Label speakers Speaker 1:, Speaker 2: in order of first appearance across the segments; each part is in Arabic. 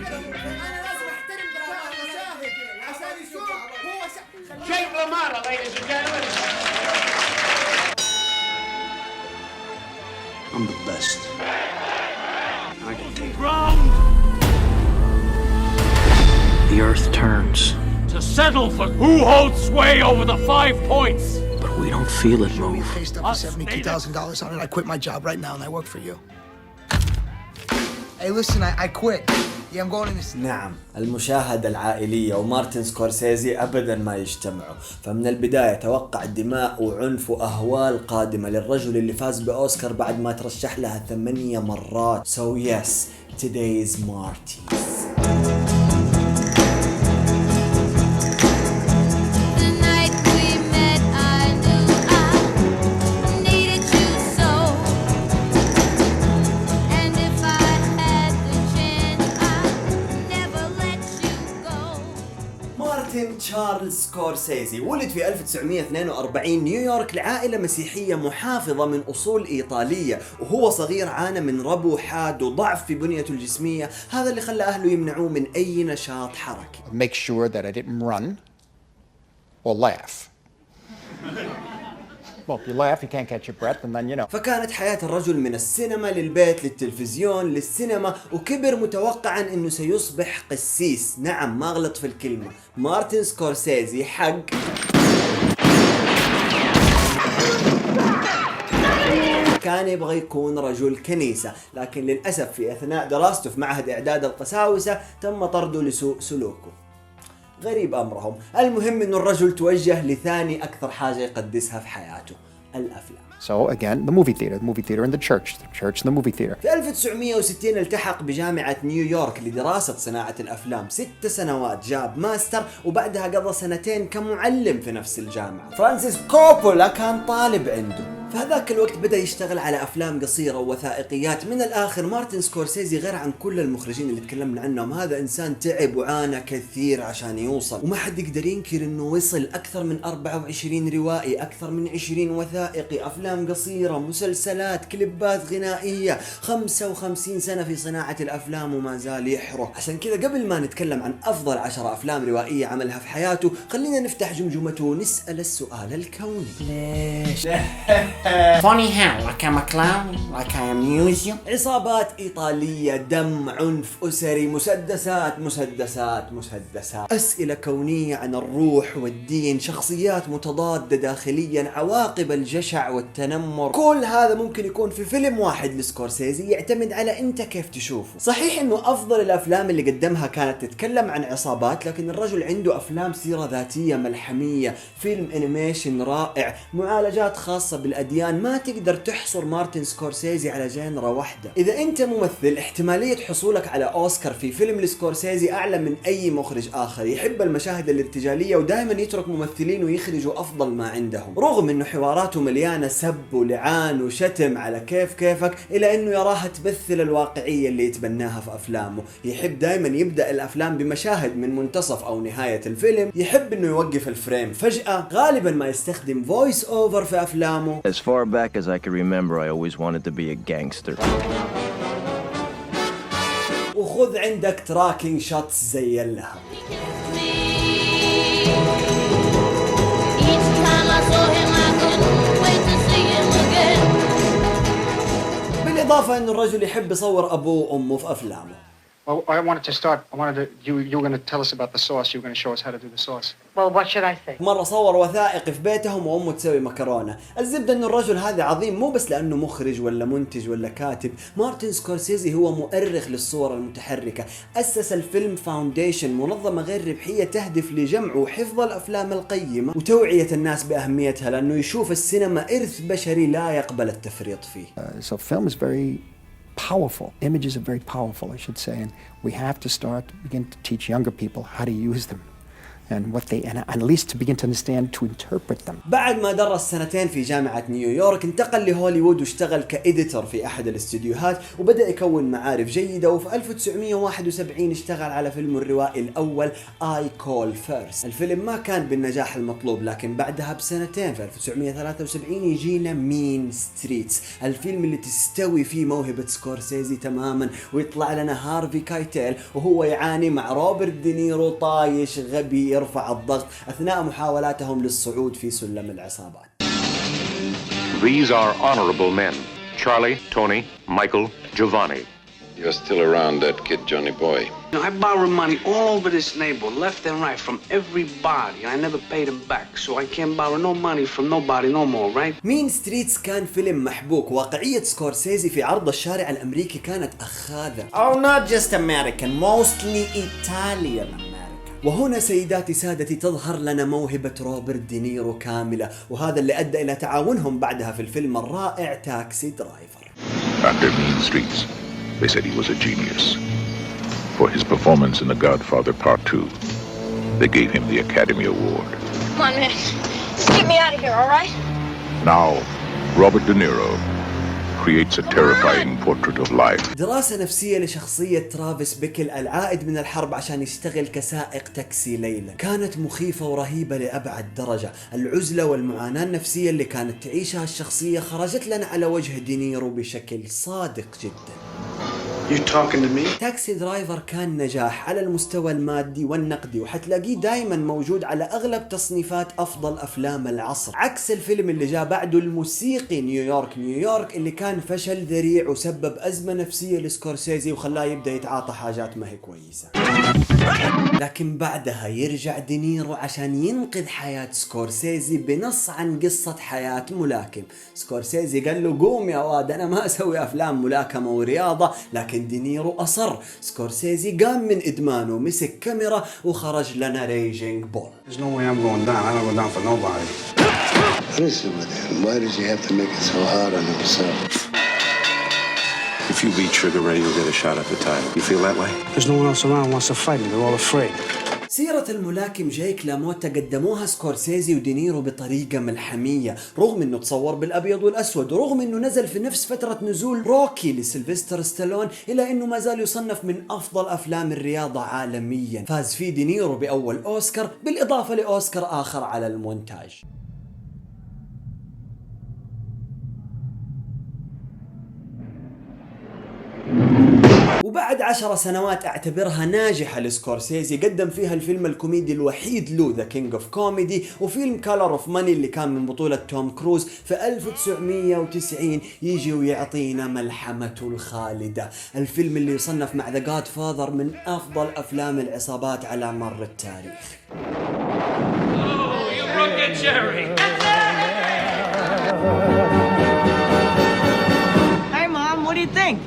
Speaker 1: انا لازم احترم دراما المشاهد عشان يشوف هو
Speaker 2: شيء غمارة ladies and gentlemen.
Speaker 3: I'm the best. I can take
Speaker 2: Ground
Speaker 3: the earth turns,
Speaker 2: to settle for who holds sway over the 5 points.
Speaker 3: but we don't feel it move.
Speaker 1: Faced up for $72,000 on it. I quit my job right now and I work for you. Hey, listen, I quit. Yeah, I'm going in this.
Speaker 4: نعم، المشاهدة العائلية ومارتن سكورسيزي أبدا ما يجتمعوا، فمن البداية توقع دماء وعنف وأهوال قادمة للرجل اللي فاز بأوسكار بعد ما ترشح لها 8 مرات. So yes, today's Marty's. مارتن تشارلز سكورسيزي ولد في 1942 نيويورك لعائلة مسيحية محافظة من أصول إيطالية، وهو صغير عانى من ربو حاد وضعف في بنيته الجسمية، هذا اللي خلى أهله يمنعوه من أي نشاط حركي.
Speaker 5: Make sure that I didn't run or laugh. Well, if you laugh, you can't catch your breath, and then you know.
Speaker 4: فكانت حياة الرجل من السينما للبيت للتلفزيون للسينما، وكبر متوقعا انه سيصبح قسيس. نعم، ما غلط في الكلمة، مارتن سكورسيزي حق كان يبغى يكون رجل كنيسة، لكن للأسف في أثناء دراسته في معهد إعداد القساوسة تم طرده لسوء سلوكه. غريب أمرهم. المهم إنه الرجل توجه لثاني أكثر حاجة يقدسها في حياته، الأفلام.
Speaker 5: So again, the movie theater and the church and the movie theater.
Speaker 4: في 1960 التحق بجامعة نيويورك لدراسة صناعة الأفلام 6 سنوات، جاب ماستر وبعدها قضى 2 كمعلم في نفس الجامعة. فرانسيس كوبولا كان طالب عنده. في هذاك الوقت بدأ يشتغل على أفلام قصيرة ووثائقيات. من الآخر مارتن سكورسيزي غير عن كل المخرجين اللي تكلمنا عنهم، هذا إنسان تعب وعانى كثير عشان يوصل، وما حد يقدر ينكر إنه وصل أكثر من 24 روائي، أكثر من 20 وثائقي، أفلام قصيرة، مسلسلات، كليبات غنائية، 55 سنة في صناعة الأفلام وما زال يحرق. عشان كذا قبل ما نتكلم عن أفضل 10 أفلام روائية عملها في حياته، خلينا نفتح جمجمته ونسأل السؤال الكوني: ليش؟
Speaker 6: Funny how? Like I'm a clown? Like I amuse you?
Speaker 4: عصابات إيطالية، دم، عنف أسري، مسدسات، أسئلة كونية عن الروح والدين، شخصيات متضادة داخليا، عواقب الجشع والتنمر، كل هذا ممكن يكون في فيلم واحد لسكورسيزي، يعتمد على أنت كيف تشوفه. صحيح أنه أفضل الأفلام اللي قدمها كانت تتكلم عن عصابات، لكن الرجل عنده أفلام سيرة ذاتية ملحمية، فيلم أنيميشن رائع، معالجات خاصة بالأديان. ما تقدر تحصر مارتن سكورسيزي على جينرا واحدة. إذا أنت ممثل، احتمالية حصولك على أوسكار في فيلم لسكورسيزي أعلى من أي مخرج آخر. يحب المشاهد الارتجالية ودائما يترك ممثلين ويخرجوا أفضل ما عندهم، رغم أنه حواراته مليانة سب ولعان وشتم على كيفك، إلى أنه يراها تمثل الواقعية اللي يتبناها في أفلامه. يحب دائما يبدأ الأفلام بمشاهد من منتصف أو نهاية الفيلم، يحب أنه يوقف الفريم فجأة، غالبا ما يستخدم فويس أوفر في أفلامه.
Speaker 7: As far back as I can remember, I always wanted to be a gangster.
Speaker 4: وخذ عندك تراكينج شوتس زي اللهب. بالإضافة أن الرجل يحب يصور أبوه وأمه في أفلامه.
Speaker 5: Well, I wanted to start. You were going to tell us about the sauce. You were going to show us how to do the sauce.
Speaker 8: Well, what should I say?
Speaker 4: مرة صور وثائقي في بيتهم وأمه تسوي مكرونة. الزبدة إنه الرجل هذا عظيم، مو بس لأنه مخرج ولا منتج ولا كاتب. مارتن سكورسيزي هو مؤرخ للصور المتحركة، أسس الفيلم فاونديشن، منظمة غير ربحية تهدف لجمع وحفظ الأفلام القيمة وتوعية الناس بأهميتها، لأنه يشوف السينما إرث بشري لا يقبل التفريط فيه.
Speaker 5: So film is very powerful. Images are very powerful, I should say, and we have to begin to teach younger people how to use them.
Speaker 8: and what they, and at least to begin to understand, to interpret them.
Speaker 4: بعد ما درس سنتين في جامعة نيويورك انتقل لهوليوود واشتغل كإديتور في أحد الاستديوهات وبدأ يكون معارف جيدة، وفي 1971 اشتغل على فيلم الروائي الأول I Call First. الفيلم ما كان بالنجاح المطلوب، لكن بعدها بسنتين في 1973 يجينا مين ستريتس، الفيلم اللي تستوي فيه موهبة سكورسيزي تماما، ويطلع لنا هارفي كايتيل وهو يعاني مع روبرت دينيرو طايش غبي يرفع الضغط أثناء محاولاتهم للصعود في سلم العصابات.
Speaker 9: These are honorable men. Charlie, Tony, Michael, Giovanni.
Speaker 10: You're still around that kid, Johnny Boy.
Speaker 11: I borrowed money all over this neighborhood, left and right, from everybody. I never paid them back, so I can't borrow no money from nobody no more, right?
Speaker 4: مين ستريتس كان فيلم محبوك. واقعية سكورسيزي في عرض الشارع الأمريكي كانت أخاذة.
Speaker 6: Oh, not just American, mostly Italian American.
Speaker 4: وهنا سيداتي سادتي تظهر لنا موهبة روبرت دينيرو كاملة، وهذا اللي أدى إلى تعاونهم بعدها في الفيلم الرائع تاكسي درايفر.
Speaker 12: After Mean Streets, they said he was a genius. For his performance in The Godfather Part 2, they gave him the Academy Award.
Speaker 13: Come on, man. Just get me out of here, all right?
Speaker 12: Now, Robert De Niro creates a terrifying portrait of life.
Speaker 4: دراسة نفسية لشخصية ترافيس بيكل العائد من الحرب عشان يشتغل كسائق تاكسي ليلا كانت مخيفة ورهيبة لأبعد درجة. العزلة والمعاناة النفسية اللي كانت تعيشها الشخصية خرجت لنا على وجه دينيرو بشكل صادق جدا.
Speaker 11: You talking to me?
Speaker 4: تاكسي درايفر كان نجاح على المستوى المادي والنقدي، وحتلاقيه دايما موجود على أغلب تصنيفات أفضل أفلام العصر، عكس الفيلم اللي جاء بعده الموسيقي نيويورك نيويورك اللي كان فشل ذريع وسبب أزمة نفسية لسكورسيزي وخلاه يبدأ يتعاطى حاجات ما هي كويسة. لكن بعدها يرجع دينيرو عشان ينقذ حياة سكورسيزي بنص عن قصة حياة ملاكم. سكورسيزي قال له قوم يا واد أنا ما أسوي أفلام ملاكمة ورياضة، لكن دينيرو أصر. سكورسيزي قام من إدمانه، مسك كاميرا وخرج لنا ريجينج بول.
Speaker 11: There's no way I'm going down. I don't go down for nobody.
Speaker 10: Listen with him. Why does he have to make it so hard on himself?
Speaker 14: If you beat Sugar Ray, you'll get a shot at the title. You feel that way?
Speaker 11: There's no one else around who wants to fight me. They're all afraid.
Speaker 4: سيرة الملاكم جايك لاموتا قدموها سكورسيزي ودينيرو بطريقة ملحمية، رغم انه تصور بالابيض والاسود، ورغم انه نزل في نفس فترة نزول روكي لسيلفستر ستالون، الا انه ما زال يصنف من افضل افلام الرياضة عالميا. فاز فيه دينيرو باول اوسكار بالاضافة لاوسكار اخر على المونتاج. وبعد 10 سنوات اعتبرها ناجحة لسكورسيزي، قدم فيها الفيلم الكوميدي الوحيد له ذا كينج اوف كوميدي، وفيلم كالر اوف ماني اللي كان من بطولة توم كروز في 1990 يجي ويعطينا ملحمته الخالدة، الفيلم اللي يصنف مع ذا جاد فاذر من افضل افلام العصابات على مر التاريخ.
Speaker 2: Oh, you broke it, Jerry.
Speaker 13: Hey, Mom, what do you think?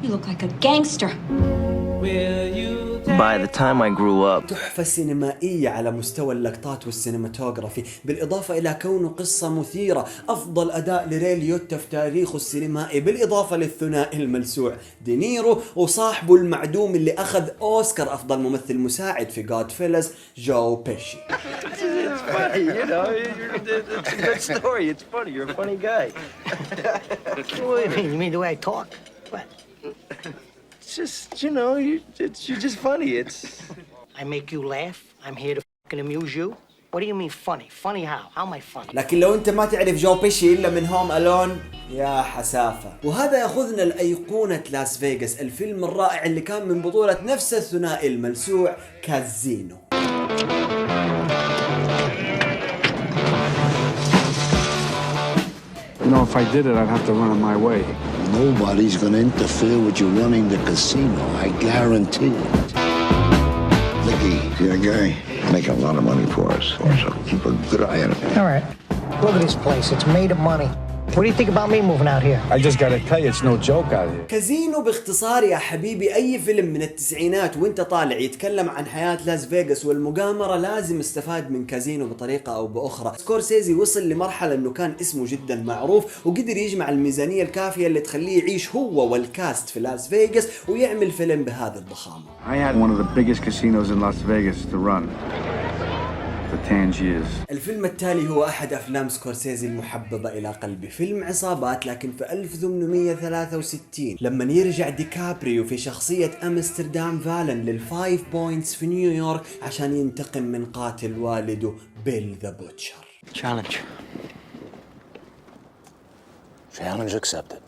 Speaker 13: You look like a gangster.
Speaker 7: By the time I grew up,
Speaker 4: تحفة سينمائية على مستوى اللقطات والسينماتوغرافي، بالإضافة إلى كونه قصة مثيرة، أفضل أداء لري ليوتا في تاريخه السينمائي، بالإضافة للثنائي الملسوع دينيرو وصاحبه المعدوم اللي أخذ أوسكار أفضل ممثل مساعد في جود فيلز جو بيشي.
Speaker 7: it's funny, you know. It's a good story. It's funny. You're a funny guy.
Speaker 15: What do you mean? You mean the way I talk? What?
Speaker 7: It's just, you know, you're just funny. It's.
Speaker 15: I make you laugh? I'm here to fucking amuse you? What do you mean funny? Funny how? How am I funny?
Speaker 4: لكن لو انت ما تعرف جو بيشي الا من هوم الون يا حسافة. وهذا ياخذنا لأيقونة لاس فيغاس، الفيلم الرائع اللي كان من بطولة نفس الثنائي الملسوع كازينو.
Speaker 16: You know, if I did it, I'd have to run it my way.
Speaker 10: Nobody's gonna interfere with you running the casino, I guarantee it. Vicky, you're a guy making a lot of money for us, so keep a good eye on it.
Speaker 15: All right. Look at this place. It's made of money. What do you think about me moving out here?
Speaker 16: I just gotta tell you, it's no joke out here.
Speaker 4: كازينو باختصار يا حبيبي أي فيلم من التسعينات وانت طالع يتكلم عن حياة لاس فيغاس والمغامرة لازم استفاد من كازينو بطريقة أو بأخرى. سكورسيزي وصل لمرحلة أنه كان اسمه جدا معروف وقدر يجمع الميزانية الكافية اللي تخليه يعيش هو والكاست في لاس فيغاس ويعمل فيلم بهذه الضخامة.
Speaker 16: I had one of the biggest casinos in Las Vegas to run. for Tangiers.
Speaker 4: الفيلم التالي هو أحد أفلام سكورسيزي المحببة إلى قلبي، فيلم عصابات لكن في 1863 لما يرجع ديكابريو في شخصية أمستردام فالن للفايف بوينتس في نيويورك عشان ينتقم من قاتل والده بيل ذا بوتشر.
Speaker 3: Challenge. Challenge accepted.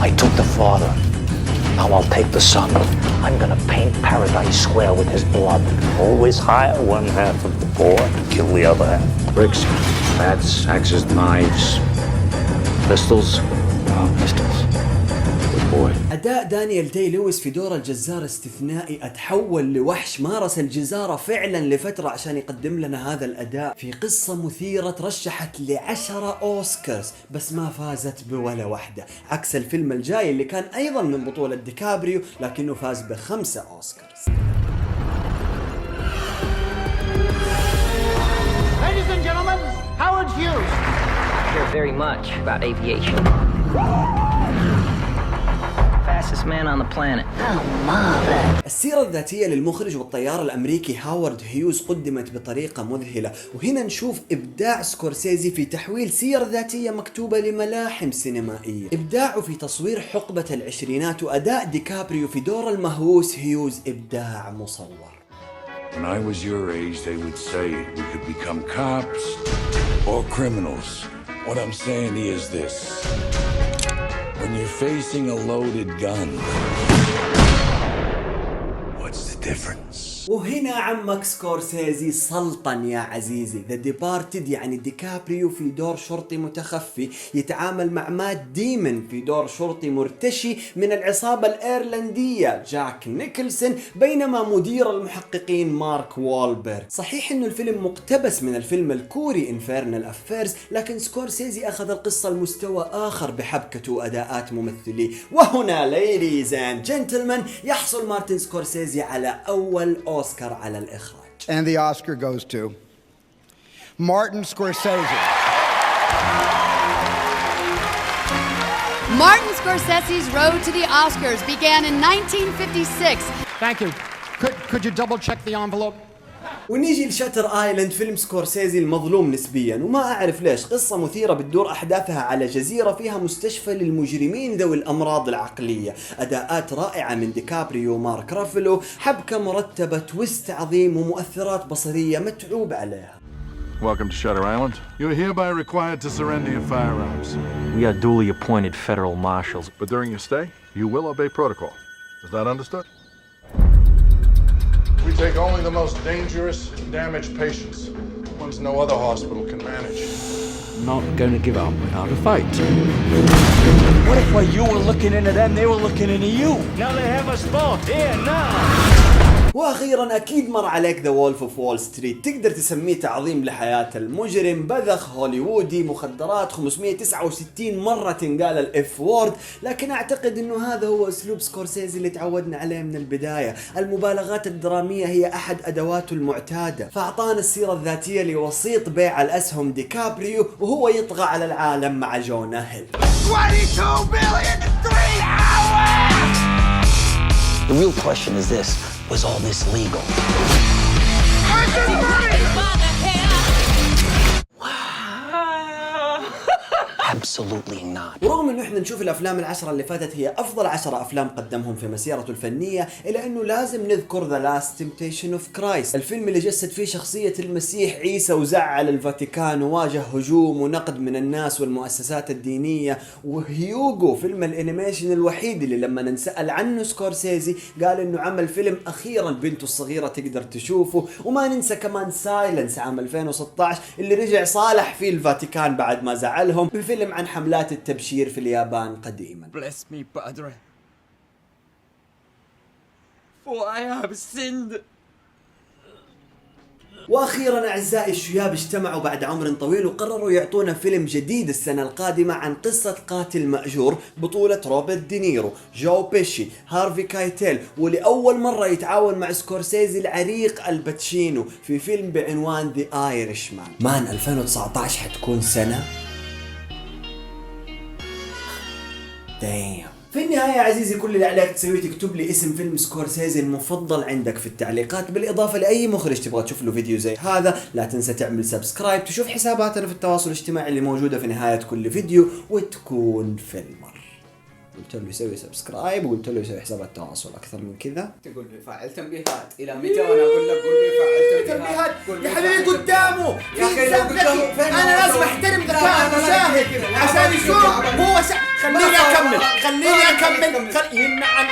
Speaker 3: I took the father. Now I'll take the son. I'm gonna paint Paradise Square with his blood. Always hire one half of the poor, kill the other half. Bricks, bats, axes, knives, pistols. Pistols. Good boy.
Speaker 4: أداء دانيال داي لويس في دور الجزار استثنائي، أتحول لوحش مارس الجزارة فعلا لفترة عشان يقدم لنا هذا الأداء في قصة مثيرة ترشحت ل10 أوسكارز بس ما فازت بولا واحدة، عكس الفيلم الجاي اللي كان أيضا من بطولة ديكابريو لكنه فاز ب5 أوسكارز.
Speaker 15: Ladies and gentlemen, Howard Hughes.
Speaker 17: I care very much about aviation. Fastest man on the planet.
Speaker 4: السيرة الذاتية للمخرج والطيار الأمريكي هاورد هيوز قدمت بطريقة مذهلة، وهنا نشوف إبداع سكورسيزي في تحويل سيرة ذاتية مكتوبة لملاحم سينمائية، إبداعه في تصوير حقبة العشرينات، وأداء ديكابريو في دور المهووس هيوز إبداع مصور.
Speaker 12: When I was your age, they would say we could become cops or criminals. What I'm saying is this. When you're facing a loaded gun, what's the difference?
Speaker 4: وهنا عمك سكورسيزي سلطن يا عزيزي. ذا ديبارتد يعني ديكابريو في دور شرطي متخفي يتعامل مع مات ديمن في دور شرطي مرتشي من العصابة الإيرلندية جاك نيكلسون، بينما مدير المحققين مارك والبرغ. صحيح انه الفيلم مقتبس من الفيلم الكوري انفيرنال افيرز، لكن سكورسيزي اخذ القصة لمستوى اخر بحبكة واداءات ممثليه. وهنا ليديز اند جنتلمان يحصل مارتن سكورسيزي على اول أوسكار على الإخراج.
Speaker 18: And the Oscar goes to Martin Scorsese.
Speaker 19: Martin Scorsese's road to the Oscars began in 1956.
Speaker 15: Thank you. Could you double check the envelope?
Speaker 4: ونيجي لشاتر آيلاند، فيلم سكورسيزي المظلوم نسبيا، وما أعرف ليش. قصة مثيرة بتدور أحداثها على جزيرة فيها مستشفى للمجرمين ذوي الأمراض العقلية، أداءات رائعة من ديكابريو ومارك رافلو، حبكة مرتبة، تويست عظيم، ومؤثرات بصرية متعوب عليها.
Speaker 12: Welcome to Shutter Island. You're hereby required to surrender your firearms.
Speaker 3: We are duly appointed federal marshals.
Speaker 12: But during your stay, you will obey protocol. Is that understood? We take only the most dangerous and damaged patients, ones no other hospital can manage.
Speaker 16: Not gonna give up without a fight.
Speaker 7: What if while you were looking into them, they were looking into you? Now they have us both here now.
Speaker 4: واخيرا اكيد مر عليك ذا وولف اوف وول ستريت، تقدر تسميه تعظيم لحياة المجرم، بذخ هوليوودي، مخدرات، 569 مرة تنقال الاف وورد، لكن اعتقد انه هذا هو اسلوب سكورسيزي اللي تعودنا عليه من البداية. المبالغات الدرامية هي احد ادواته المعتادة، فاعطانا السيرة الذاتية لوسيط بيع الاسهم ديكابريو وهو يطغى على العالم مع جونا هيل.
Speaker 7: 22 billion in 3 hours!
Speaker 3: The real question is this: was all this legal? Absolutely not.
Speaker 4: ورغم انه احنا نشوف الافلام العشرة اللي فاتت هي افضل 10 افلام قدمهم في مسيرته الفنية، الا انه لازم نذكر ذا لاست تمبتيشن اوف كرايست، الفيلم اللي جسد فيه شخصية المسيح عيسى وزعل الفاتيكان وواجه هجوم ونقد من الناس والمؤسسات الدينية. وهيوغو فيلم الانيميشن الوحيد اللي لما نسأل عنه سكورسيزي قال انه عمل فيلم اخيرا بنته الصغيرة تقدر تشوفه. وما ننسى كمان سايلنس عام 2016 اللي رجع صالح فيه الفاتيكان بعد ما زعلهم، بفيلم عن حملات التبشير في اليابان قديما.
Speaker 7: Bless me, Padre, for I have sinned.
Speaker 4: واخيرا اعزائي الشياب اجتمعوا بعد عمر طويل وقرروا يعطونا فيلم جديد السنة القادمة عن قصة قاتل مأجور، بطولة روبرت دينيرو، جو بيشي، هارفي كايتيل، ولأول مرة يتعاون مع سكورسيزي العريق الباتشينو في فيلم بعنوان ذا ايرشمان. مان 2019 حتكون سنة Damn. في النهاية يا عزيزي كل اللي عليك تسويه تكتب لي اسم فيلم سكورسيزي المفضل عندك في التعليقات، بالإضافة لأي مخرج تبغى تشوف له فيديو زي هذا. لا تنسى تعمل سبسكرايب، تشوف حساباتنا في التواصل الاجتماعي اللي موجودة في نهاية كل فيديو، وتكون فيلمر. قلت له يسوي سبسكرايب وقلت له يسوي حسابات تواصل. أكثر من كذا
Speaker 1: تقول لي فعل تنبيهات إلى متى وأنا أقول لك قول لي فعل تنبيهات يا حبيبي قدامه في إنسان ذكي. أنا لازم أحترم ذكاء المشاهد عشان يشوف هو خليني أكمل يمنع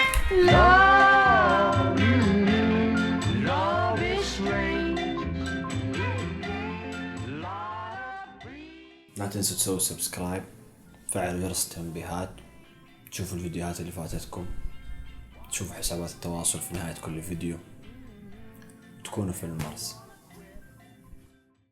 Speaker 1: لا تنسوا تسووا سبسكرايب، فعلوا جرس التنبيهات، تشوفوا الفيديوهات اللي فاتتكم، تشوفوا حسابات التواصل في نهاية كل فيديو، تكونوا في المرس.